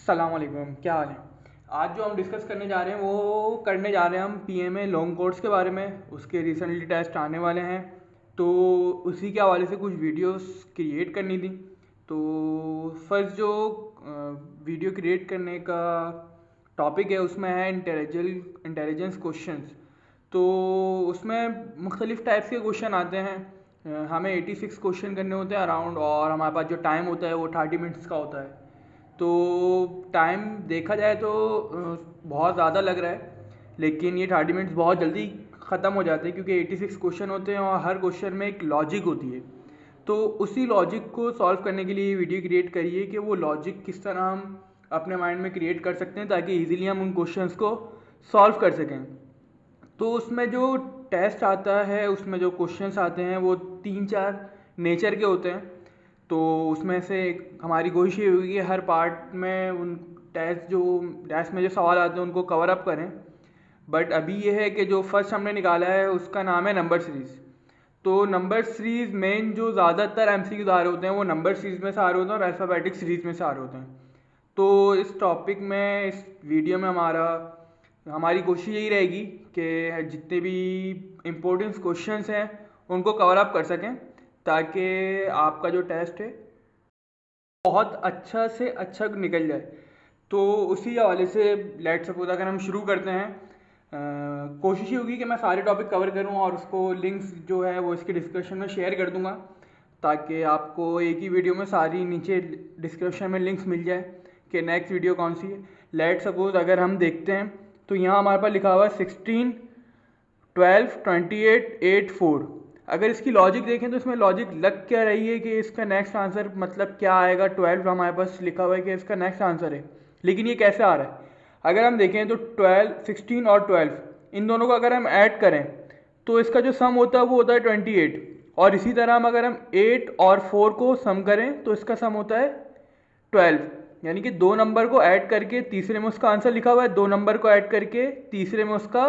सलाम वालेकुम, क्या हाल है। आज जो हम डिस्कस करने जा रहे हैं वो करने जा रहे हैं हम पीएमए लॉन्ग कोर्स के बारे में। उसके रिसेंटली टेस्ट आने वाले हैं, तो उसी के हवाले से कुछ वीडियोस क्रिएट करनी थी। तो फर्स्ट जो वीडियो क्रिएट करने का टॉपिक है उसमें है इंटेलिजेंस क्वेश्चंस। तो उसमें मुख्तलिफ़ टाइप्स के क्वेश्चन आते हैं। हमें 86 क्वेश्चन करने होते हैं अराउंड, और हमारे पास जो टाइम होता है वो 30 मिनट्स का होता है। तो टाइम देखा जाए तो बहुत ज़्यादा लग रहा है, लेकिन ये 30 मिनट्स बहुत जल्दी ख़त्म हो जाते हैं क्योंकि 86 क्वेश्चन होते हैं और हर क्वेश्चन में एक लॉजिक होती है। तो उसी लॉजिक को सॉल्व करने के लिए ये वीडियो क्रिएट करिए कि वो लॉजिक किस तरह हम अपने माइंड में क्रिएट कर सकते हैं ताकि ईज़िली हम उन क्वेश्चंस को सॉल्व कर सकें। तो उसमें जो टेस्ट आता है, उसमें जो क्वेश्चंस आते हैं वो 3-4 नेचर के होते हैं। तो उसमें से हमारी कोशिश ये होगी कि हर पार्ट में उन टेस्ट में जो सवाल आते हैं उनको कवर अप करें। बट अभी ये है कि जो फर्स्ट हमने निकाला है उसका नाम है नंबर सीरीज़। तो नंबर सीरीज़ मेन जो ज़्यादातर एमसीक्यूज़ आ रहे होते हैं वो नंबर सीरीज़ में से आ रहे होते हैं और अल्फ़ाबेटिक सीरीज़ में से आ रहे होते हैं। तो इस टॉपिक में, इस वीडियो में हमारी कोशिश यही रहेगी कि जितने भी इम्पोर्टेंट क्वेश्चंस हैं उनको कवर अप कर सकें ताकि आपका जो टेस्ट है बहुत अच्छा से अच्छा निकल जाए। तो उसी हवाले से लेट्स सपोज अगर हम शुरू करते हैं, कोशिश ये होगी कि मैं सारे टॉपिक कवर करूं और उसको लिंक्स जो है वो इसके डिस्क्रिप्शन में शेयर कर दूंगा ताकि आपको एक ही वीडियो में सारी नीचे डिस्क्रिप्शन में लिंक्स मिल जाए कि नेक्स्ट वीडियो कौन सी है। लेट्स सपोज अगर हम देखते हैं तो यहाँ हमारे पास लिखा हुआ है 16, 12, 28, 8, 4। अगर इसकी लॉजिक देखें तो इसमें लॉजिक लग क्या रही है कि इसका नेक्स्ट आंसर मतलब क्या आएगा। 12 हमारे पास लिखा हुआ है कि इसका नेक्स्ट आंसर है, लेकिन ये कैसे आ रहा है। अगर हम देखें तो 16 और 12 इन दोनों को अगर हम ऐड करें तो इसका जो सम होता है वो होता है 28। और इसी तरह अगर हम 8 और 4 को सम करें तो इसका सम होता है 12। यानी कि दो नंबर को ऐड करके तीसरे में उसका आंसर लिखा हुआ है, दो नंबर को ऐड करके तीसरे में उसका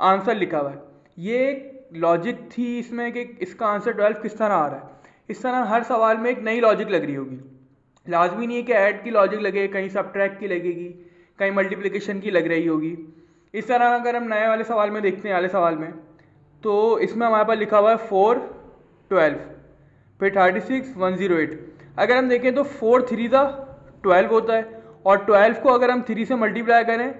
आंसर लिखा हुआ है। ये लॉजिक थी इसमें कि इसका आंसर 12 किस तरह आ रहा है। इस तरह हर सवाल में एक नई लॉजिक लग रही होगी। लाजमी नहीं है कि ऐड की लॉजिक लगे, कहीं सब्ट्रैक्ट की लगेगी, कहीं मल्टीप्लिकेशन की लग रही होगी। इस तरह अगर हम नए वाले सवाल में देखते हैं, वाले सवाल में, तो इसमें हमारे पास लिखा हुआ है 4, 12, फिर 36, 108। अगर हम देखें तो 4 3 ज़ा 12 होता है, और 12 को अगर हम 3 से मल्टीप्लाई करें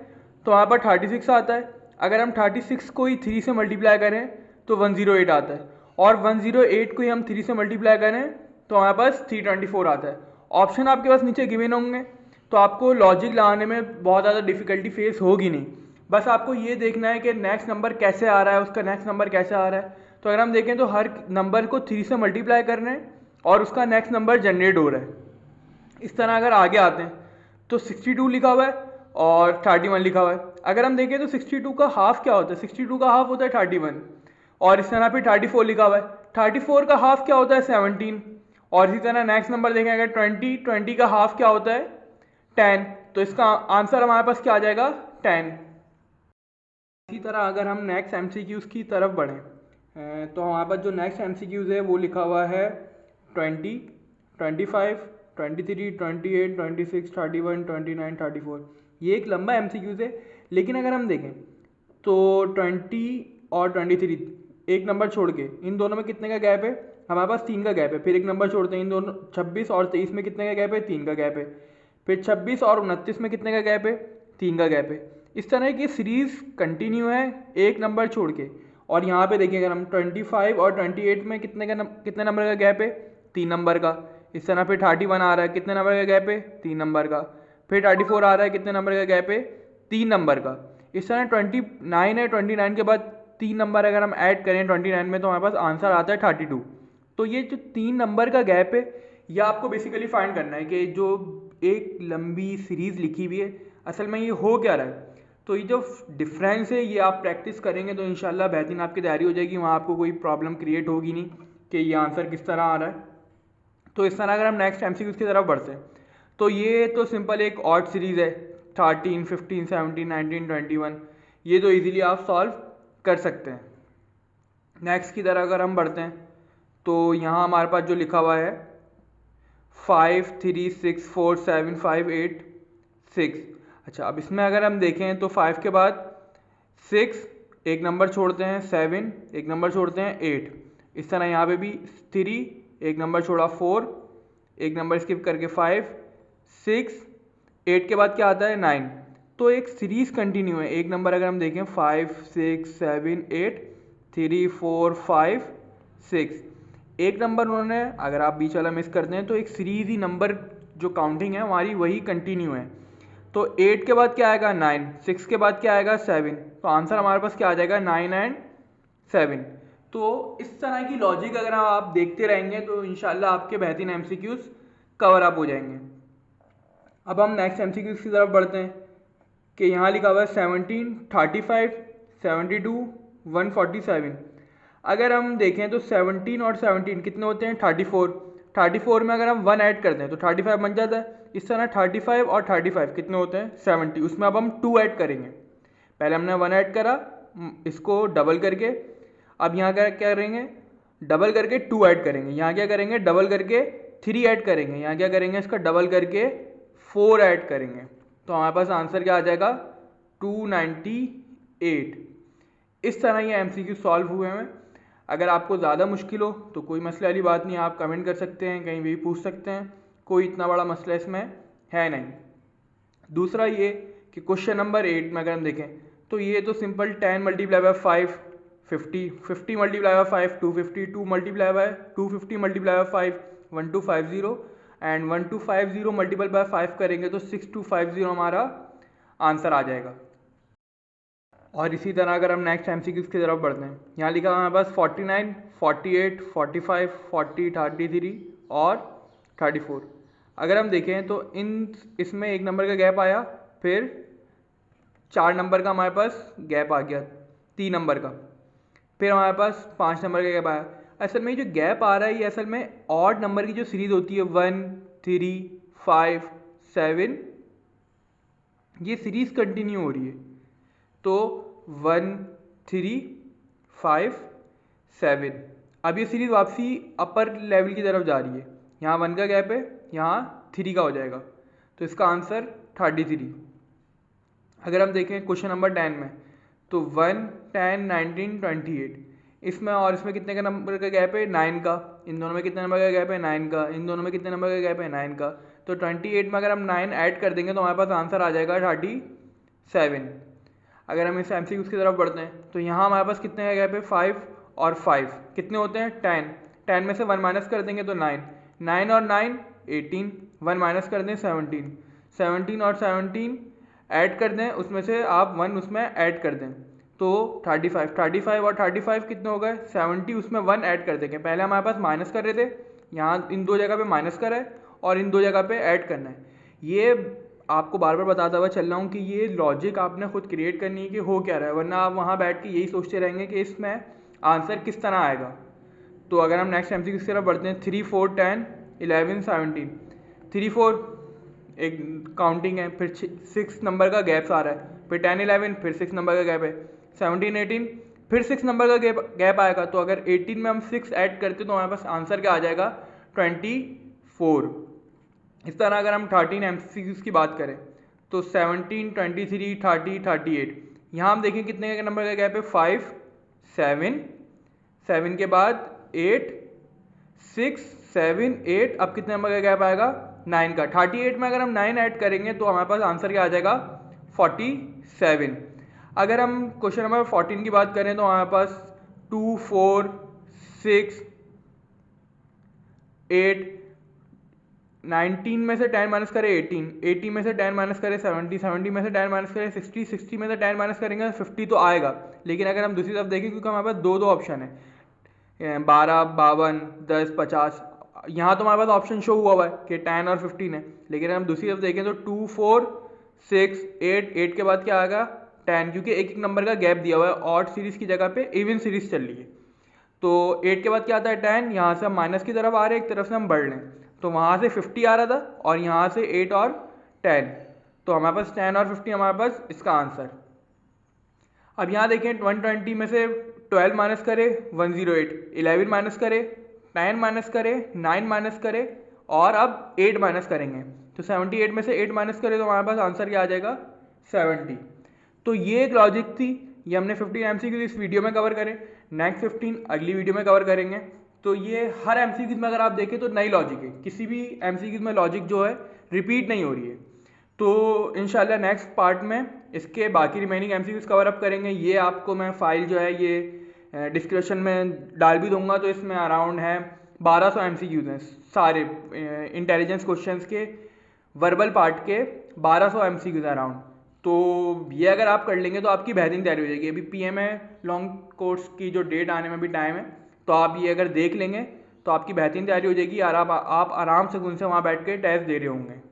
तो वहाँ पर 36 आता है। अगर हम 36 को ही 3 से मल्टीप्लाई करें तो 108 आता है, और 108 को ही हम 3 से मल्टीप्लाई करें तो हमारे पास 324 आता है। ऑप्शन आपके पास नीचे गिवन होंगे, तो आपको लॉजिक लगाने में बहुत ज़्यादा डिफ़िकल्टी फेस होगी नहीं। बस आपको ये देखना है कि नेक्स्ट नंबर कैसे आ रहा है, उसका नेक्स्ट नंबर कैसे आ रहा है। तो अगर हम देखें तो हर नंबर को 3 से मल्टीप्लाई कर रहे हैं और उसका नेक्स्ट नंबर जनरेट हो रहा है। इस तरह अगर आगे आते हैं तो 62 लिखा हुआ है और 31 लिखा हुआ है। अगर हम देखें तो 62 का हाफ क्या होता है, 62 का हाफ होता है 31, और इस तरह फिर 34 लिखा हुआ है। 34 का हाफ क्या होता है 17, और इसी तरह नेक्स्ट नंबर देखें अगर 20 का हाफ क्या होता है 10, तो इसका आंसर हमारे पास क्या आ जाएगा 10। इसी तरह अगर हम नेक्स्ट एमसीक्यूज़ की तरफ बढ़ें, तो हमारे पास जो नेक्स्ट एमसीक्यूज़ है वो लिखा हुआ है 20, 25, 23, 28, 26, 31, 29, 34। ये एक लंबा एमसीक्यूज़ है, लेकिन अगर हम देखें तो 20 और 23 एक नंबर छोड़ के इन दोनों में कितने का गैप है, हमारे पास 3 का गैप है। फिर एक नंबर छोड़ते हैं, इन दोनों 26 और 23 में कितने का गैप है, 3 का गैप है। फिर 26 और 29 में कितने का गैप है, 3 का गैप है। इस तरह की सीरीज़ कंटिन्यू है एक नंबर छोड़ के। और यहाँ पे देखिए अगर हम 25 और 28 में कितने नंबर का गैप है, 3 नंबर का। इस तरह फिर 31 आ रहा है, कितने नंबर का गैप है, 3 नंबर का। फिर 34 आ रहा है, कितने नंबर का गैप है, 3 नंबर का। इस तरह 29 है, 29 के बाद 3 नंबर अगर हम ऐड करें 29 में तो हमारे पास आंसर आता है 32। तो ये जो 3 नंबर का गैप है, यह आपको बेसिकली फाइंड करना है कि जो एक लंबी सीरीज़ लिखी हुई है असल में ये हो क्या रहा है। तो ये जो डिफरेंस है ये आप प्रैक्टिस करेंगे तो इंशाल्लाह बेहतरीन आपकी तैयारी हो जाएगी, वहाँ आपको कोई प्रॉब्लम क्रिएट होगी नहीं कि ये आंसर किस तरह आ रहा है। तो इस तरह अगर हम नेक्स्ट एमसीक्यूज़ की तरफ बढ़ते हैं तो ये तो सिंपल एक ऑड सीरीज़ है, 13, 15, 17, 19, 21। ये तो इजीली आप सॉल्व कर सकते हैं। नेक्स्ट की तरह अगर हम बढ़ते हैं तो यहाँ हमारे पास जो लिखा हुआ है 5, 3, 6, 4, 7, 5, 8, 6। अच्छा, अब इसमें अगर हम देखें तो 5 के बाद 6, एक नंबर छोड़ते हैं 7, एक नंबर छोड़ते हैं 8। इस तरह यहाँ पे भी 3, एक नंबर छोड़ा 4, एक नंबर स्किप करके 5, 6, 8 के बाद क्या आता है 9। तो एक सीरीज़ कंटिन्यू है, एक नंबर अगर हम देखें 5, 6, 7, 8, 3, 4, 5, 6, एक नंबर उन्होंने, अगर आप बीच वाला मिस करते हैं तो एक सीरीज़ ही नंबर जो काउंटिंग है हमारी वही कंटिन्यू है। तो 8 के बाद क्या आएगा 9, 6 के बाद क्या आएगा 7, तो आंसर हमारे पास क्या आ जाएगा 9 एंड 7। तो इस तरह की लॉजिक अगर आप देखते रहेंगे तो इंशाल्लाह आपके बेहतरीन एमसीक्यूज कवर अप हो जाएंगे। अब हम नेक्स्ट एमसीक्यूज की तरफ बढ़ते हैं कि यहाँ लिखा हुआ है 17, 35, 72, 147। अगर हम देखें तो 17 और 17 कितने होते हैं 34। 34 में अगर हम 1 ऐड करते हैं तो 35 बन जाता है। इस तरह 35 और 35 कितने होते हैं 70। उसमें अब हम 2 ऐड करेंगे। पहले हमने 1 ऐड करा, इसको डबल करके, अब यहाँ क्या करेंगे डबल करके 2 ऐड करेंगे। यहाँ क्या करेंगे डबल करके 3 ऐड करेंगे। यहाँ क्या करेंगे इसका डबल करके 4 ऐड करेंगे। तो हमारे पास आंसर क्या आ जाएगा 298। इस तरह ये एमसीक्यू सॉल्व हुए हैं। अगर आपको ज़्यादा मुश्किल हो तो कोई मसले वाली बात नहीं, आप कमेंट कर सकते हैं, कहीं भी पूछ सकते हैं, कोई इतना बड़ा मसला इसमें है नहीं। दूसरा ये कि क्वेश्चन नंबर 8 में अगर हम देखें तो ये तो simple 10 multiply by 5 50, 50 multiply by 5 250, 2 multiply by 250 multiply by 5 1250 and 1250 multiple bye 5 करेंगे तो 6250 हमारा आंसर आ जाएगा। और इसी तरह अगर हम नेक्स्ट एमसीक्यूज की तरफ बढ़ते हैं, यहाँ लिखा हमारे पास 49, 48, 45, 40, 33 और 34। अगर हम देखें तो इसमें एक नंबर का गैप आया, फिर 4 नंबर का हमारे पास गैप आ गया, 3 नंबर का, फिर हमारे पास 5 नंबर का गैप आया। असल में जो गैप आ रहा है ये असल में ऑड नंबर की जो सीरीज होती है 1, 3, 5, 7, ये सीरीज कंटिन्यू हो रही है। तो 1, 3, 5, 7, अब ये सीरीज वापसी अपर लेवल की तरफ जा रही है। यहाँ 1 का गैप है, यहाँ 3 का हो जाएगा, तो इसका आंसर 33। अगर हम देखें क्वेश्चन नंबर 10 में तो 1, 10, 19, 28, इसमें और इसमें कितने का नंबर का गैप है 9 का। इन दोनों में कितने नंबर का गैप है 9 का। इन दोनों में कितने नंबर का गैप है 9 का। तो 28 में अगर हम 9 ऐड कर देंगे तो हमारे पास आंसर आ जाएगा 37। अगर हम इस एमसीक्यूज की तरफ बढ़ते हैं तो यहाँ हमारे पास कितने का गैप है 5 और 5 कितने होते हैं 10। 10 में से 1 माइनस कर देंगे तो 9, 9 और 9 18, 1 माइनस कर दें 17, 17 और 17 ऐड कर दें, उसमें से आप 1 उसमें ऐड कर दें तो 35, 35 और 35 कितने हो गए 70, उसमें 1 ऐड कर देंगे। पहले हमारे पास माइनस कर रहे थे, यहाँ इन दो जगह पे माइनस करा है और इन दो जगह पे ऐड करना है। ये आपको बार बार बताता हुआ चल रहा हूँ कि ये लॉजिक आपने खुद क्रिएट करनी है कि हो क्या रहा है, वरना आप वहाँ बैठ के यही सोचते रहेंगे कि इसमें आंसर किस तरह आएगा। तो अगर हम नेक्स्ट एमसीक्यू की तरफ बढ़ते हैं 3, 4, 10, 11, 17, 3, 4 एक काउंटिंग है, फिर 6 नंबर का गैप आ रहा है, फिर 10, 11 फिर 6 नंबर का गैप है, 17, 18 फिर 6 नंबर का गैप आएगा। तो अगर 18 में हम 6 ऐड करते तो हमारे पास आंसर क्या आ जाएगा 24। इस तरह अगर हम 13 एमसीक्यूज की बात करें तो 17, 23, 30, 38, यहाँ हम देखें कितने का नंबर का गैप है 5, 7, 7 के बाद 8, 6, 7, 8, अब कितने नंबर का गैप आएगा 9 का। 38 में अगर हम 9 ऐड करेंगे तो हमारे पास आंसर क्या आ जाएगा 47। अगर हम क्वेश्चन नंबर 14 की बात करें तो हमारे पास 2, 4, 6, 8, 19 में से 10 माइनस करें 18, 80 में से 10 माइनस करें 70, 70 में से 10 माइनस करें 60, 60 में से 10 माइनस करेंगे 50 तो आएगा। लेकिन अगर हम दूसरी तरफ देखें, क्योंकि हमारे पास दो ऑप्शन है 12, 52, 10, 50, यहाँ तो हमारे पास ऑप्शन शो हुआ है कि 10 और 15 है। लेकिन हम दूसरी तरफ देखें तो 2, 4, 6, 8, 8 के बाद क्या आएगा 10, क्योंकि एक एक नंबर का गैप दिया हुआ है, ऑड सीरीज की जगह पे इवन सीरीज चल रही है। तो 8 के बाद क्या आता है 10, यहाँ से हम माइनस की तरफ आ रहे हैं, एक तरफ से हम बढ़ रहे हैं, तो वहाँ से 50 आ रहा था और यहाँ से 8 और 10, तो हमारे पास 10 और 50 हमारे पास इसका आंसर। अब यहाँ देखें 120 में से 12 माइनस करे 108, 11 माइनस करे 10 माइनस करे 9 माइनस करे और अब 8 माइनस करेंगे। तो 78 में से 8 माइनस करें तो हमारे पास आंसर क्या आ जाएगा 70। तो ये एक लॉजिक थी, ये हमने 15 MCQ इस वीडियो में कवर करे, नेक्स्ट 15 अगली वीडियो में कवर करेंगे। तो ये हर MCQ में अगर आप देखें तो नई लॉजिक है, किसी भी MCQ में लॉजिक जो है रिपीट नहीं हो रही है। तो इंशाल्लाह नेक्स्ट पार्ट में इसके बाकी रिमेनिंग MCQs कवर अप करेंगे। ये आपको मैं फाइल जो है ये डिस्क्रिप्शन में डाल भी दूंगा। तो इसमें अराउंड है 1200 MCQs हैं सारे इंटेलिजेंस क्वेश्चंस के, वर्बल पार्ट के 1200 MCQs अराउंड। तो ये अगर आप कर लेंगे तो आपकी बेहतरीन तैयारी हो जाएगी। अभी PMA लॉन्ग कोर्स की जो डेट आने में भी टाइम है, तो आप ये अगर देख लेंगे तो आपकी बेहतरीन तैयारी हो जाएगी और आप आराम से उनसे वहाँ बैठ के टेस्ट दे रहे होंगे।